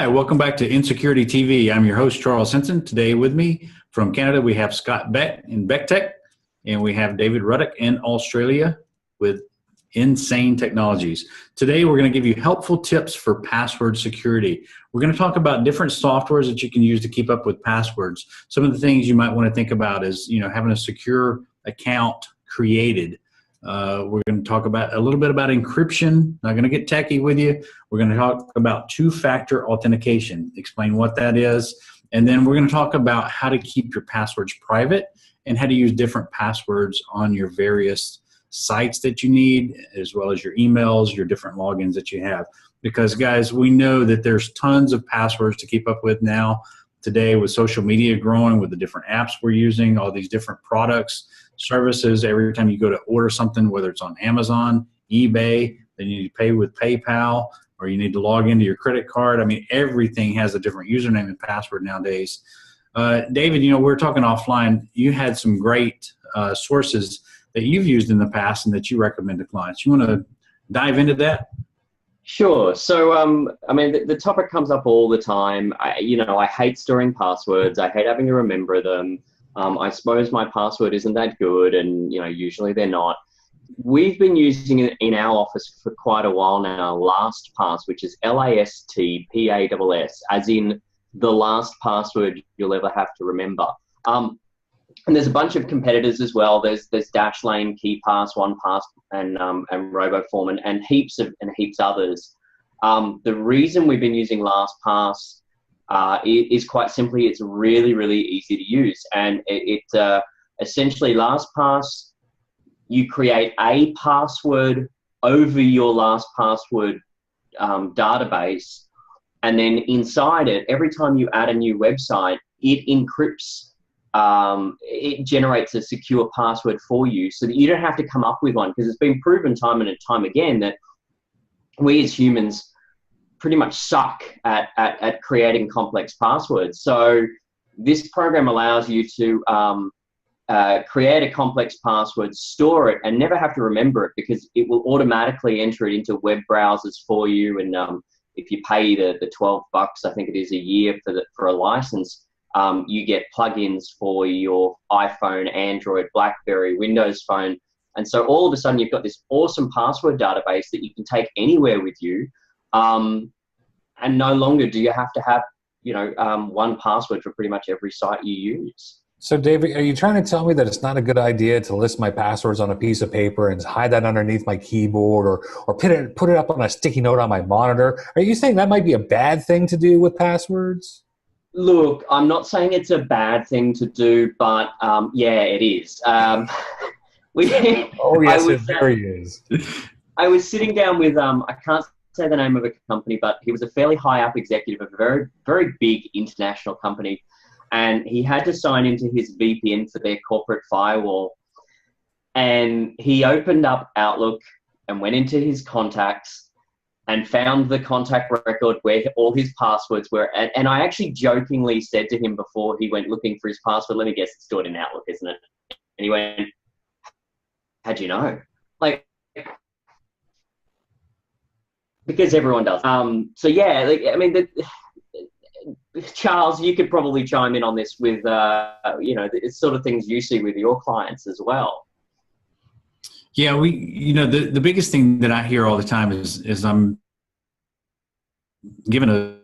Hi, welcome back to InSecurITy.TV. I'm your host, Charles Henson. Today with me from Canada, we have Scott Beck in Beck Tech, and we have David Ruddock in Australia with Insane Technologies. Today, we're going to give you helpful tips for password security. We're going to talk about different softwares that you can use to keep up with passwords. Some of the things you might want to think about is, having a secure account created. We're going to talk about a little bit about encryption. Not going to get techie with you. We're going to talk about two-factor authentication, explain what that is, and then we're going to talk about how to keep your passwords private and how to use different passwords on your various sites that you need, as well as your emails, your different logins that you have. Because guys, we know that there's tons of passwords to keep up with now. Today, with social media growing, with the different apps we're using, all these different products, services, every time you go to order something, whether it's on Amazon, eBay, then you need to pay with PayPal, or you need to log into your credit card. I mean, everything has a different username and password nowadays. David, we were talking offline. You had some great sources that you've used in the past and that you recommend to clients. You want to dive into that? Sure. So, the topic comes up all the time. I hate storing passwords. I hate having to remember them. I suppose my password isn't that good, and usually they're not. We've been using it in our office for quite a while now, Lastpass, which is Lastpass, as in the last password you'll ever have to remember. And there's a bunch of competitors as well. There's Dashlane, KeePass, OnePass, and RoboForm, and heaps others. The reason we've been using Lastpass is quite simply it's really, really easy to use. And essentially Lastpass, you create a password over your last password database, and then inside it, every time you add a new website, it encrypts. It generates a secure password for you so that you don't have to come up with one, because it's been proven time and time again that we as humans pretty much suck at creating complex passwords. So this program allows you to create a complex password, store it, and never have to remember it, because it will automatically enter it into web browsers for you. And if you pay the $12, I think it is, a year for a license, you get plugins for your iPhone, Android, BlackBerry, Windows Phone. And so all of a sudden you've got this awesome password database that you can take anywhere with you. And no longer do you have to have, one password for pretty much every site you use. So David, are you trying to tell me that it's not a good idea to list my passwords on a piece of paper and hide that underneath my keyboard, or put it up on a sticky note on my monitor? Are you saying that might be a bad thing to do with passwords? Look, I'm not saying it's a bad thing to do, but yeah, it is. Oh yes, it very is. I was sitting down with, I can't say the name of a company, but he was a fairly high up executive of a very, very big international company. And he had to sign into his VPN for their corporate firewall. And he opened up Outlook and went into his contacts and found the contact record where all his passwords were. And I actually jokingly said to him before he went looking for his password, let me guess, it's stored in Outlook, isn't it? And he went, how'd you know? Like, because everyone does. So yeah, Charles, you could probably chime in on this with, it's sort of things you see with your clients as well. Yeah, the biggest thing that I hear all the time is I'm given a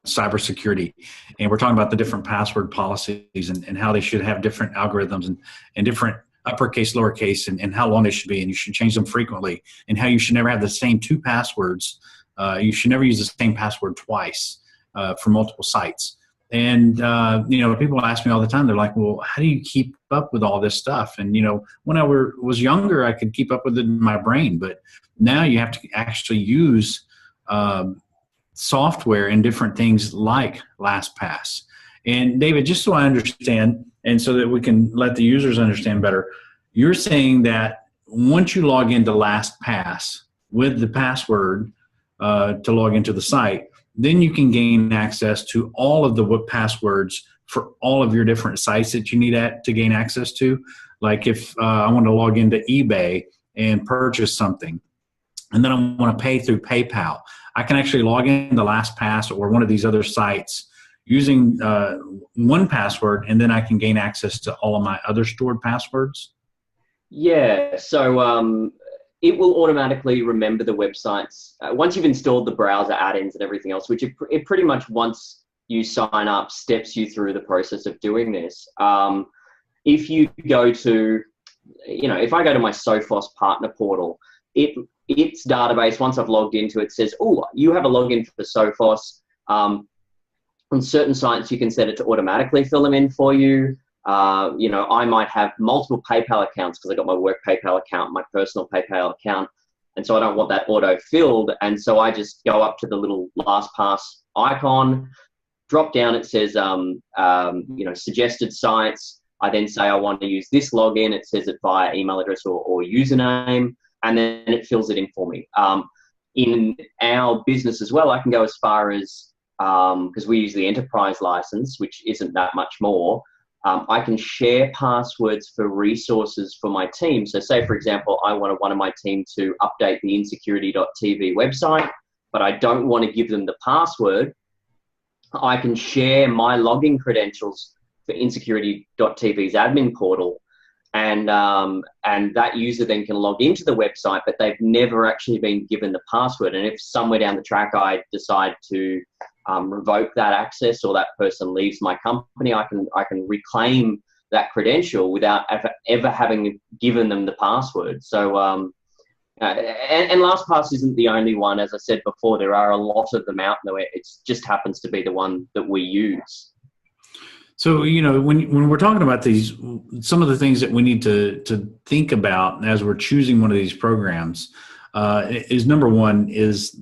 cybersecurity, and we're talking about the different password policies and how they should have different algorithms and different uppercase, lowercase, and how long they should be, and you should change them frequently, and how you should never have the same two passwords. You should never use the same password twice for multiple sites. And, people ask me all the time, they're like, well, how do you keep up with all this stuff? And, when I was younger, I could keep up with it in my brain, but now you have to actually use software and different things like Lastpass. And David, just so I understand, and so that we can let the users understand better, you're saying that once you log into Lastpass with the password to log into the site, then you can gain access to all of the passwords for all of your different sites that you need to gain access to. Like if I want to log into eBay and purchase something, and then I want to pay through PayPal, I can actually log into LastPass or one of these other sites using one password, and then I can gain access to all of my other stored passwords? Yeah, so it will automatically remember the websites. Once you've installed the browser add-ins and everything else, which it pretty much, once you sign up, steps you through the process of doing this. If you go to, if I go to my Sophos partner portal, its database, once I've logged into it, says, oh, you have a login for Sophos. On certain sites, you can set it to automatically fill them in for you. I might have multiple PayPal accounts because I got my work PayPal account, my personal PayPal account, and so I don't want that auto-filled. And so I just go up to the little LastPass icon, drop down, it says, suggested sites. I then say I want to use this login. It says it via email address or username, and then it fills it in for me. In our business as well, I can go as far as, because we use the enterprise license, which isn't that much more, I can share passwords for resources for my team. So say, for example, I wanted one of my team to update the InSecurITy.TV website, but I don't want to give them the password. I can share my login credentials for InSecurITy.TV's admin portal, and that user then can log into the website, but they've never actually been given the password. And if somewhere down the track I decide to revoke that access, or that person leaves my company, I can reclaim that credential without ever having given them the password. So and LastPass isn't the only one. As I said before, there are a lot of them out there. It just happens to be the one that we use. So, when we're talking about these, some of the things that we need to think about as we're choosing one of these programs is, number one is,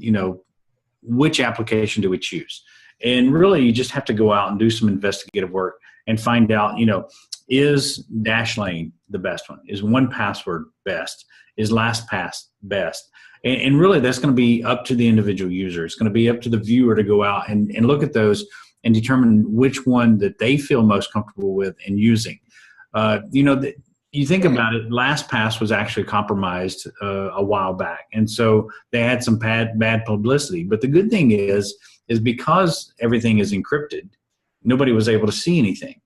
which application do we choose? And really, you just have to go out and do some investigative work and find out, is Dashlane the best one? Is 1Password best? Is LastPass best? And really, that's going to be up to the individual user. It's going to be up to the viewer to go out and look at those and determine which one that they feel most comfortable with and using. You think about it, LastPass was actually compromised a while back, and so they had some bad publicity. But the good thing is because everything is encrypted, nobody was able to see anything.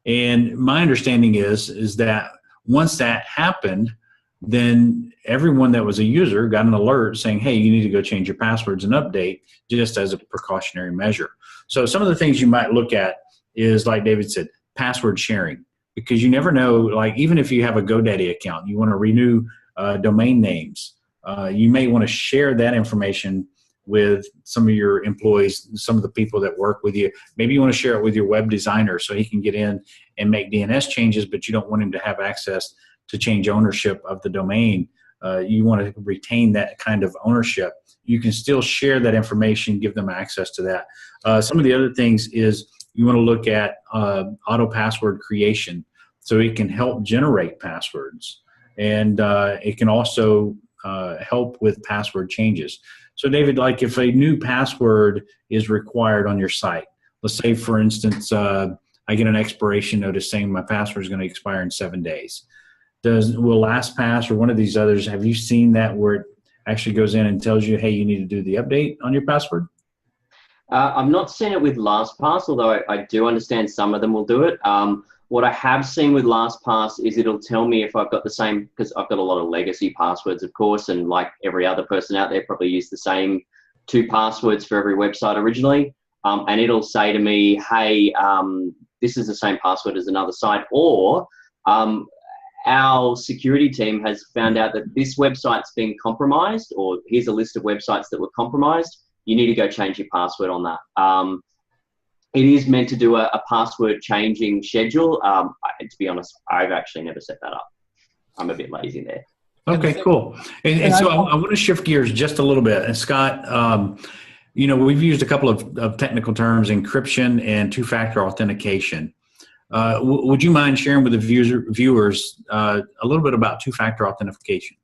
And my understanding is that once that happened, then everyone that was a user got an alert saying, hey, you need to go change your passwords and update, just as a precautionary measure. So some of the things you might look at is, like David said, password sharing. Because you never know, like even if you have a GoDaddy account, you want to renew domain names, you may want to share that information with some of your employees, some of the people that work with you. Maybe you want to share it with your web designer so he can get in and make DNS changes, but you don't want him to have access to change ownership of the domain. You want to retain that kind of ownership. You can still share that information, give them access to that. Some of the other things is, you want to look at auto password creation, so it can help generate passwords, and it can also help with password changes. So David, like if a new password is required on your site, let's say for instance, I get an expiration notice saying my password is going to expire in 7 days. Will LastPass or one of these others, have you seen that where it actually goes in and tells you, hey, you need to do the update on your password? I've not seen it with LastPass, although I do understand some of them will do it. What I have seen with LastPass is it'll tell me if I've got the same, because I've got a lot of legacy passwords, of course, and like every other person out there probably used the same 2 passwords for every website originally. And it'll say to me, hey, this is the same password as another site, or our security team has found out that this website's been compromised, or here's a list of websites that were compromised. You need to go change your password on that. It is meant to do a password changing schedule. To be honest, I've actually never set that up. I'm a bit lazy there. Okay, cool. And so I want to shift gears just a little bit. And Scott, we've used a couple of technical terms, encryption and two-factor authentication. Would you mind sharing with the viewers a little bit about two-factor authentication?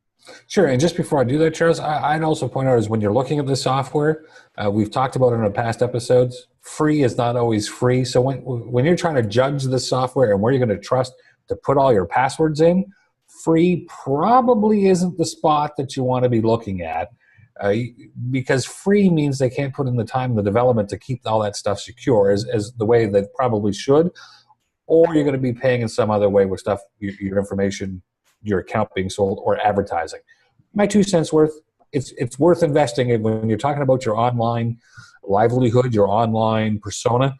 Sure, and just before I do that, Charles, I'd also point out is when you're looking at the software, we've talked about it in the past episodes, free is not always free. So when you're trying to judge the software and where you're going to trust to put all your passwords in, free probably isn't the spot that you want to be looking at. because free means they can't put in the time and the development to keep all that stuff secure as the way they probably should, or you're going to be paying in some other way with stuff, your information, your account being sold, or advertising. My 2 cents worth, it's worth investing in when you're talking about your online livelihood, your online persona.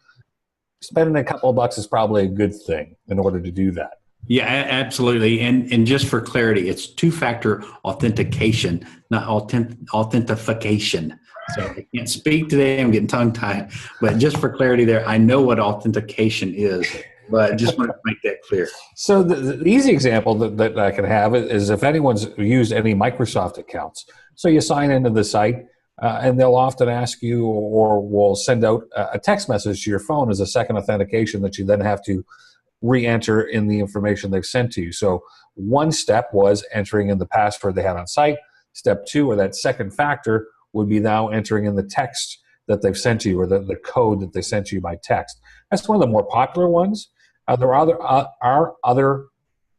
Spending a couple of bucks is probably a good thing in order to do that. Yeah, absolutely. And just for clarity, it's two-factor authentication, not authentication. So I can't speak today. I'm getting tongue-tied. But just for clarity there, I know what authentication is, but just want to make that clear. So the easy example that I can have is if anyone's used any Microsoft accounts. So you sign into the site, and they'll often ask you or will send out a text message to your phone as a second authentication that you then have to re-enter in the information they've sent to you. So one step was entering in the password they had on site. Step 2, or that second factor, would be now entering in the text that they've sent to you, or the code that they sent to you by text. That's one of the more popular ones. There are other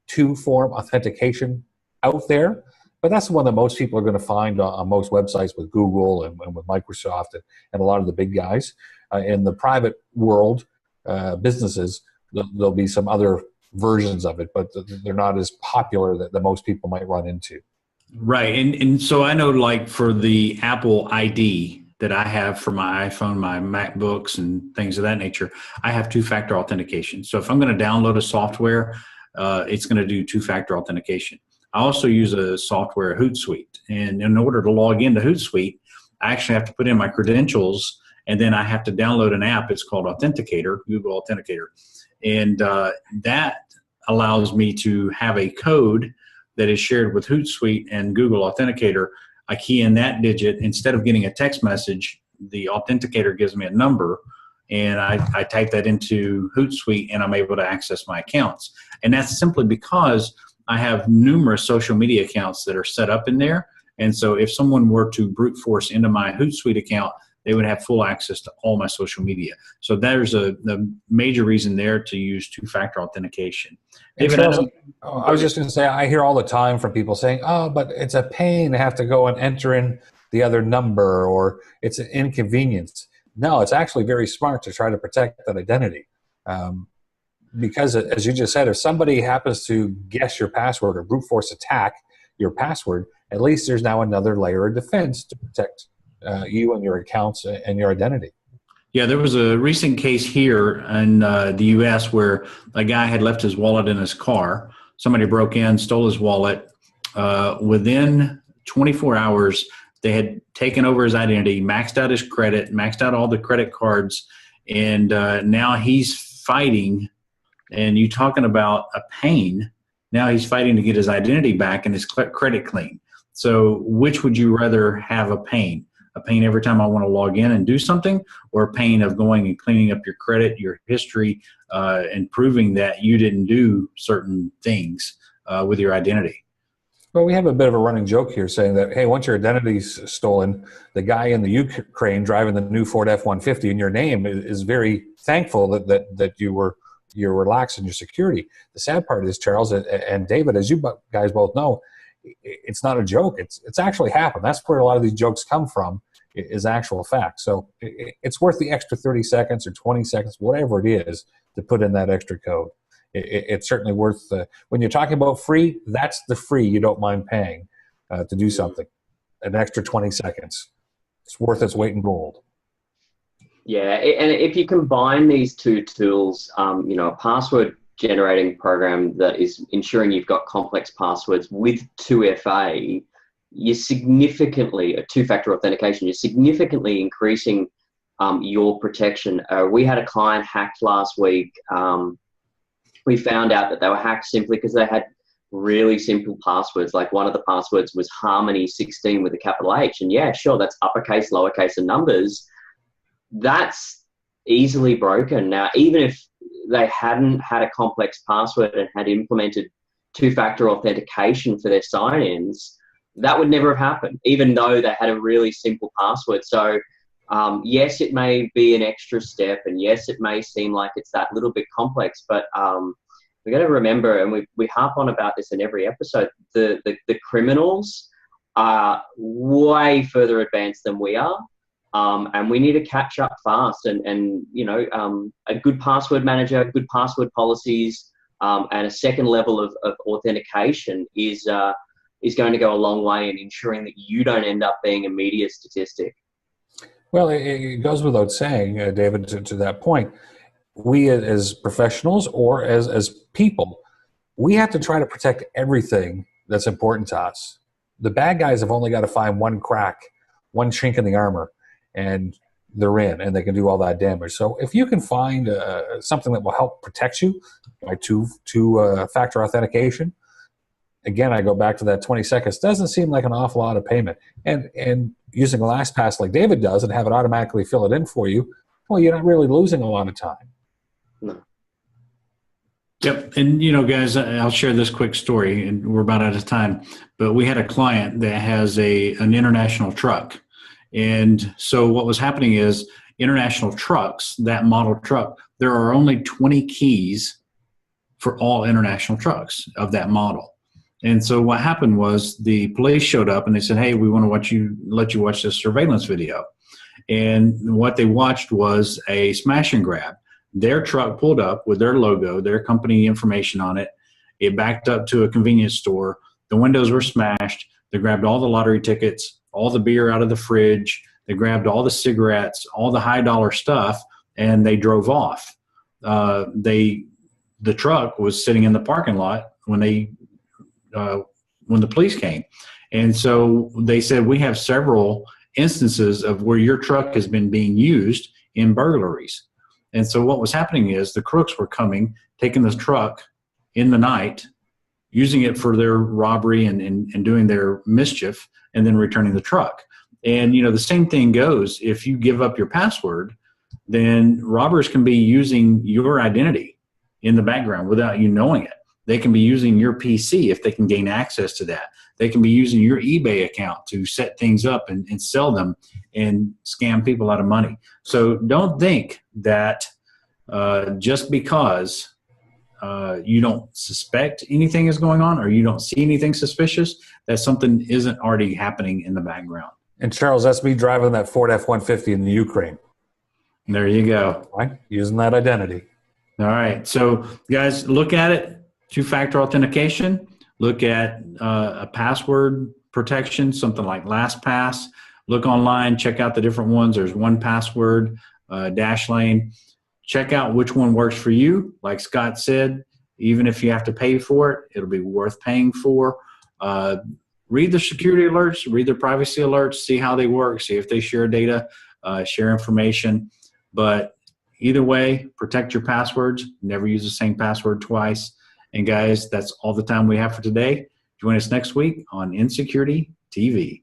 two-form authentication out there, but that's the one that most people are going to find on most websites with Google and with Microsoft and a lot of the big guys. In the private world, businesses, there'll be some other versions of it, but they're not as popular that most people might run into. Right. And so I know, like, for the Apple ID that I have for my iPhone, my MacBooks, and things of that nature, I have two-factor authentication. So if I'm going to download a software, it's going to do two-factor authentication. I also use a software, Hootsuite. And in order to log into Hootsuite, I actually have to put in my credentials, and then I have to download an app. It's called Authenticator, Google Authenticator. And that allows me to have a code that is shared with Hootsuite and Google Authenticator. I key in that digit. Instead of getting a text message, the Authenticator gives me a number, and I type that into Hootsuite, and I'm able to access my accounts. And that's simply because I have numerous social media accounts that are set up in there. And so if someone were to brute force into my Hootsuite account, they would have full access to all my social media. So there's a major reason there to use two-factor authentication. David, Charles, I was just going to say, I hear all the time from people saying, oh, but it's a pain to have to go and enter in the other number, or it's an inconvenience. No, it's actually very smart to try to protect that identity. Because as you just said, if somebody happens to guess your password or brute force attack your password, at least there's now another layer of defense to protect you and your accounts and your identity. Yeah, there was a recent case here in the U.S. where a guy had left his wallet in his car. Somebody broke in, stole his wallet. Within 24 hours, they had taken over his identity, maxed out his credit, maxed out all the credit cards, and now he's fighting. And you talking about a pain, now he's fighting to get his identity back and his credit clean. So which would you rather have a pain? A pain every time I want to log in and do something, or a pain of going and cleaning up your credit, your history, and proving that you didn't do certain things with your identity? Well, we have a bit of a running joke here saying that, hey, once your identity's stolen, the guy in the Ukraine driving the new Ford F-150 in your name is very thankful that you're relaxed in your security. The sad part is, Charles and David, as you guys both know, it's not a joke. It's actually happened. That's where a lot of these jokes come from, is actual fact. So it's worth the extra 30 seconds or 20 seconds, whatever it is, to put in that extra code. It's certainly worth, when you're talking about free, that's the free you don't mind paying to do something. An extra 20 seconds. It's worth its weight in gold. Yeah, and if you combine these two tools, a password generating program that is ensuring you've got complex passwords with 2FA, you're significantly, a two-factor authentication, you're significantly increasing your protection. We had a client hacked last week. We found out that they were hacked simply because they had really simple passwords. Like one of the passwords was Harmony 16 with a capital H. And yeah, sure, that's uppercase, lowercase, and numbers. That's easily broken. Now, even if they hadn't had a complex password and had implemented two-factor authentication for their sign-ins, that would never have happened, even though they had a really simple password. So yes, it may be an extra step, and yes, it may seem like it's that little bit complex, but we got to remember, and we harp on about this in every episode, the criminals are way further advanced than we are. And we need to catch up fast. And you know, a good password manager, good password policies, and a second level of authentication is going to go a long way in ensuring that you don't end up being a media statistic. Well, it goes without saying, David, to that point, we as professionals or as people, we have to try to protect everything that's important to us. The bad guys have only got to find one crack, one chink in the armor, and they're in, and they can do all that damage. So if you can find something that will help protect you by two-factor authentication, again, I go back to that 20 seconds. Doesn't seem like an awful lot of payment. And using Lastpass like David does and have it automatically fill it in for you, well, you're not really losing a lot of time. No. Yep. And, you know, guys, I'll share this quick story, and we're about out of time. But we had a client that has an international truck. And so what was happening is international trucks, that model truck, there are only 20 keys for all international trucks of that model. And so what happened was the police showed up and they said, hey, we want to let you watch this surveillance video. And what they watched was a smash and grab. Their truck pulled up with their logo, their company information on it. It backed up to a convenience store. The windows were smashed. They grabbed all the lottery tickets, all the beer out of the fridge. They grabbed all the cigarettes, all the high dollar stuff, and they drove off. The truck was sitting in the parking lot when the police came. And so they said, we have several instances of where your truck has been being used in burglaries. And so what was happening is the crooks were coming, taking this truck in the night, using it for their robbery and doing their mischief, and then returning the truck. And, you know, the same thing goes if you give up your password, then robbers can be using your identity in the background without you knowing it. They can be using your PC if they can gain access to that. They can be using your eBay account to set things up and sell them and scam people out of money. So don't think that just because you don't suspect anything is going on or you don't see anything suspicious, that something isn't already happening in the background. And Charles, that's me driving that Ford F-150 in the Ukraine. There you go. Right? Using that identity. All right. So guys, look at it. Two-factor authentication. Look at a password protection, something like Lastpass. Look online, check out the different ones. There's 1Password, Dashlane. Check out which one works for you. Like Scott said, even if you have to pay for it, it'll be worth paying for. Read the security alerts, read the privacy alerts, see how they work, see if they share data, share information. But either way, protect your passwords. Never use the same password twice. And guys, that's all the time we have for today. Join us next week on InSecurITy.TV.